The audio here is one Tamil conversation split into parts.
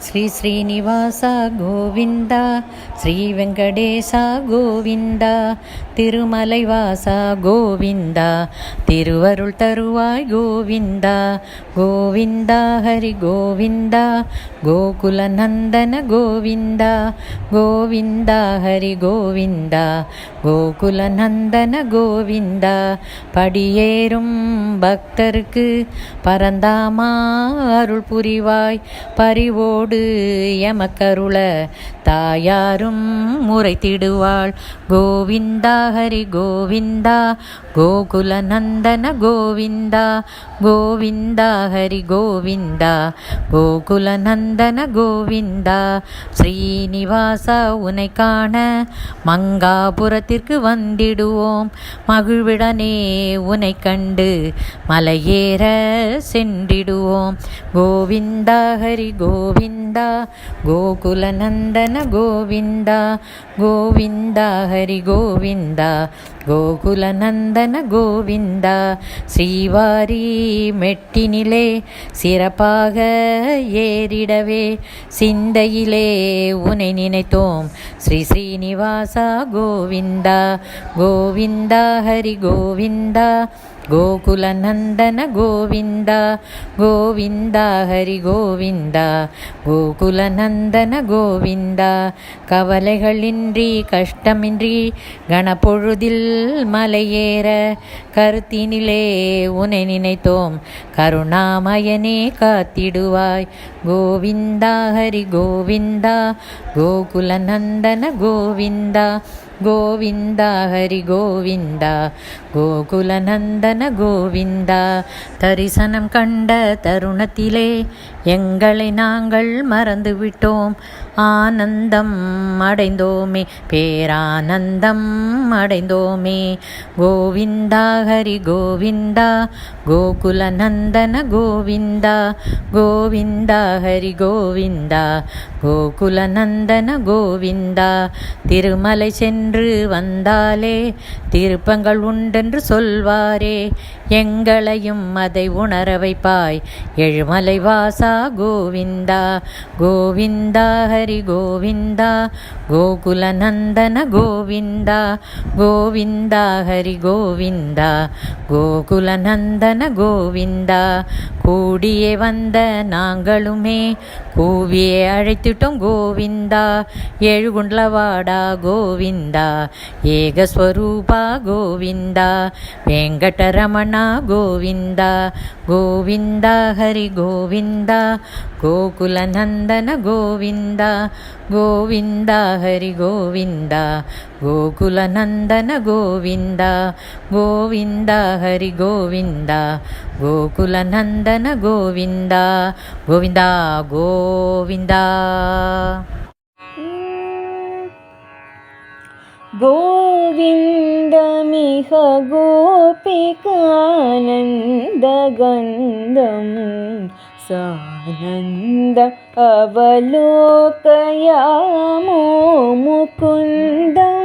శ్రీ శ్రీనివాస గోవింద, శ్రీ వెంకటేశ గోవింద, திருமலைவாச கோவிந்த, திருவருள் தருவாய் கோவிந்த. கோவிந்த ஹரி கோவிந்த, கோகுல நந்தன கோவிந்த. கோவிந்த ஹரி கோவிந்த, கோகுல நந்தன கோவிந்த. படியேறும் பக்தருக்கு பரந்தாமா அருள் புரிவாய், பரிவோடு எமக்கருள தாயாரும் முறைத்திடுவாள். கோவிந்தா ஹரி கோவிந்தா, கோகுல நந்தன கோவிந்தா. கோவிந்தா ஹரி கோவிந்தா, கோகுல நந்தன கோவிந்தா. ஸ்ரீனிவாசா உனை காண மங்காபுரத்திற்கு வந்திடுவோம், மகிழ்விடனே உனை கண்டு மலையேற சென்றிடுவோம். கோவிந்தா ஹரி கோவிந்தா, கோகுல நந்தன கோவிந்தா. கோவிந்தா ஹரி கோவிந்தா, கோகுல நந்தன கோவிந்தா. ஸ்ரீவாரி மெட்டினிலே சிறப்பாக ஏறிடவே சிந்தையிலே உனை நினைத்தோம். ஸ்ரீ ஸ்ரீனிவாசா கோவிந்தா. கோவிந்தா ஹரி கோவிந்தா, கோகுல நந்தன கோவிந்தா. கோவிந்தா ஹரி கோவிந்தா, கோகுல நந்தன கோவிந்தா. கவலைகளின்றி கஷ்டமின்றி கணப்பொழுதில் மலையேற கருத்தினிலே உனை நினைத்தோம், கருணாமயனே காத்திடுவாய். கோவிந்தா ஹரி கோவிந்தா, கோகுல நந்தன கோவிந்தா. கோவிந்தா ஹரி கோவிந்தா, கோகுல நந்தன கோவிந்தா. தரிசனம் கண்ட தருணத்திலே எங்களை நாங்கள் மறந்துவிட்டோம், ஆனந்தம் அடைந்தோமே, பேரானந்தம் அடைந்தோமே. கோவிந்தா ஹரி கோவிந்தா, கோகுல நந்தன கோவிந்தா. கோவிந்தா ஹரி கோவிந்தா, கோகுல நந்தன கோவிந்தா. திருமலை சென்று வந்தாலே திருப்பங்கள் உண்டென்று சொல்வாரே, எங்களையும் அதை உணர வைப்பாய் எழுமலை வாசா கோவிந்தா. கோவிந்தா ஹரி கோவிந்தா, கோகுல நந்தன கோவிந்தா. கோவிந்தா ஹரி கோவிந்தா, கோகுல நந்தன கோவிந்தா. கூடியே வந்த நாங்களுமே கூவியே அழைத்திட்டோம் கோவிந்தா. ஏழுகுண்டலவாடா கோவிந்தா, ஏகஸ்வரூபா கோவிந்தா. வெங்கடரமணா கோவிந்தா. கோவிந்தா ஹரி கோவிந்தா, கோகுல நந்தன கோவிந்தா. கோவிந்தா ஹரி கோவிந்தா, கோகுல நந்தன கோவிந்தா. கோவிந்தா ஹரி கோவிந்தா, கோகுல நந்தன கோவிந்தா. கோவிந்தா கோவிந்தா. गोविन्दमिह गोपिकानन्दगन्धं सानन्द अवलोकयामो मुकुन्दं.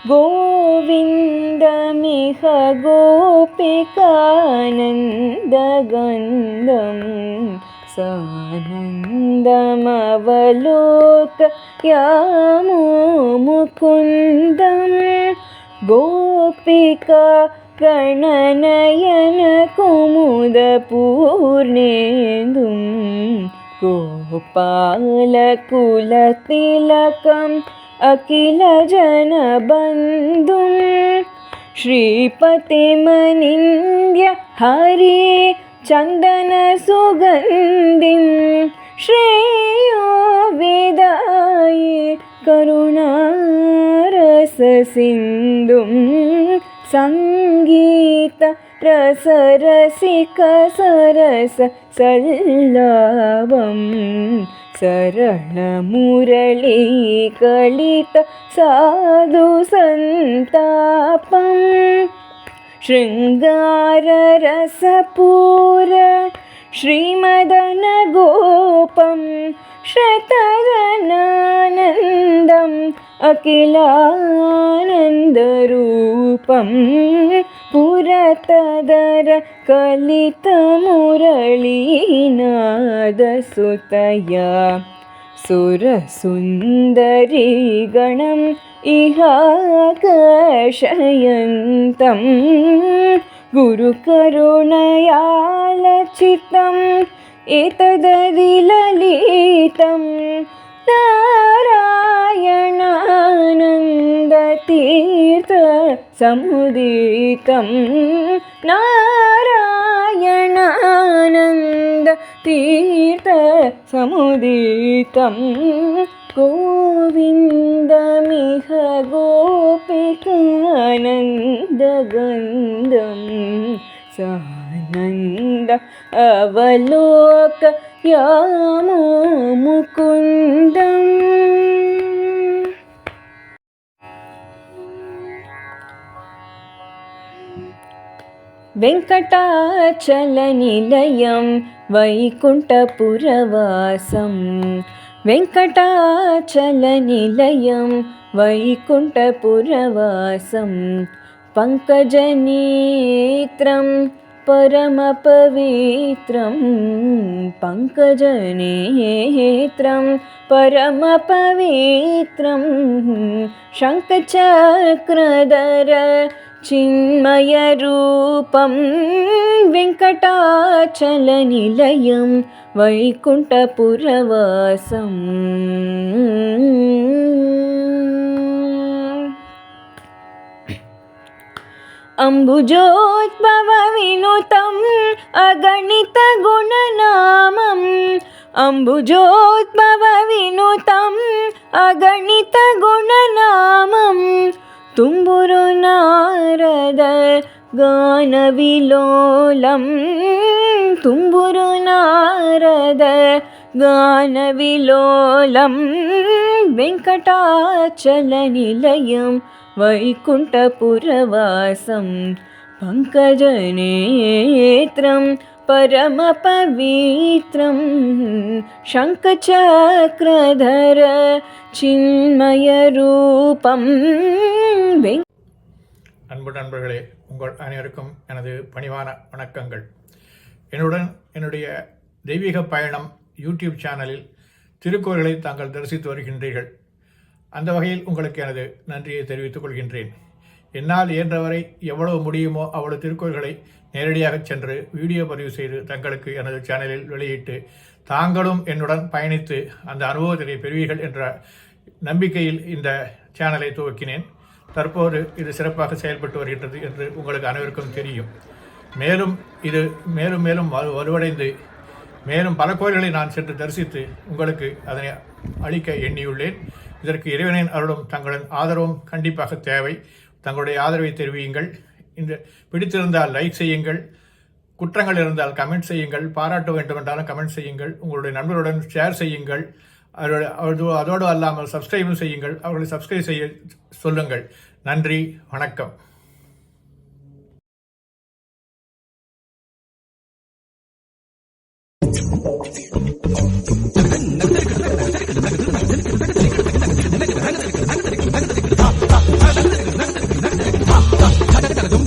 गोविन्दमिह गोपिकानन्दगन्धं सानन्दमवलोकयामो मुकुन्दं. गोपिका गणनयन कुमुदपूर्णेन्दुं गोपालकुलतिलकम् अखिलजनबन्धुं श्रीपतिमनिन्द्य हरि चन्दनसुगन्धिं श्रेयो विदाये करुणारससिन्धुं सङ्गीत रसरसिकसरस सल्लाभं सरलमुरलीकलित साधुसन्तापं शृङ्गाररसपूर श्रीमदनगोपं शतजनानन्दम् अखिलानन्दरूपं पुरतदर कलितमुरलीनादसुतया सुरसुन्दरीगणम् इहाकर्षयन्तं गुरुकरुणयालचितम् एतदधिललितं नारायणानन्दतीर्थसमुदितं नारायणानन्दतीर्थसमुदितं गोविन्दमिह गोपिकानन्दगन्धं सानन्द अवलोकयामो मुकुन्दम् वेङ्कटाचलनिलयं वैकुण्ठपुरवासं वेङ्कटाचलनिलयं वैकुण्ठपुरवासं पङ्कजनेत्रं परमपवित्रं पङ्कजनेत्रं परमपवित्रं शङ्खचक्रधर चिन्मयरूपं वेङ्कटाचलनिलयं वैकुण्ठपुरवासम् अम्बुजोद्भवविनुतम् अगणितगुणनामम् अम्बुजोद्भवविनुतम् अगणितगुणनामम् तुम्बुरु नारद गानविलोलं तुम्बुरु नारद गानविलोलं वेङ्कटाचलनिलयं वैकुण्ठपुरवासं पङ्कजनेत्रं परमपवित्रं शङ्खचक्रधर चिन्मयरूपं அன்பு நண்பர்களே, உங்கள் அனைவருக்கும் எனது பணிவான வணக்கங்கள். என்னுடைய தெய்வீக பயணம் யூடியூப் சேனலில் திருக்கோயில்களை தாங்கள் தரிசித்து வருகின்றீர்கள். அந்த வகையில் உங்களுக்கு எனது நன்றியை தெரிவித்துக் கொள்கின்றேன். என்னால் இயன்றவரை எவ்வளவு முடியுமோ அவ்வளவு திருக்கோயில்களை நேரடியாக சென்று வீடியோ பதிவு செய்து தங்களுக்கு எனது சேனலில் வெளியிட்டு தாங்களும் என்னுடன் பயணித்து அந்த அனுபவத்தினை பெறுவீர்கள் என்ற நம்பிக்கையில் இந்த சேனலை துவக்கினேன். தற்போது இது சிறப்பாக செயல்பட்டு வருகின்றது என்று உங்களுக்கு அனைவருக்கும் தெரியும். மேலும் இது மேலும் மேலும் வலுவடைந்து மேலும் பல கோயில்களை நான் சென்று தரிசித்து உங்களுக்கு அதனை அளிக்க எண்ணியுள்ளேன். இதற்கு இறைவனின் அருளும் தங்களின் ஆதரவும் கண்டிப்பாக தேவை. தங்களுடைய ஆதரவை தெரிவியுங்கள். இந்த பிடித்திருந்தால் லைக் செய்யுங்கள், குற்றங்கள் இருந்தால் கமெண்ட் செய்யுங்கள், பாராட்ட வேண்டுமென்றாலும் கமெண்ட் செய்யுங்கள், உங்களுடைய நண்பர்களுடன் ஷேர் செய்யுங்கள். அதோடு அல்லாமல் சப்ஸ்கிரைபும் செய்யுங்கள். அவர்களை சப்ஸ்கிரைப் செய்ய சொல்லுங்கள். நன்றி, வணக்கம்.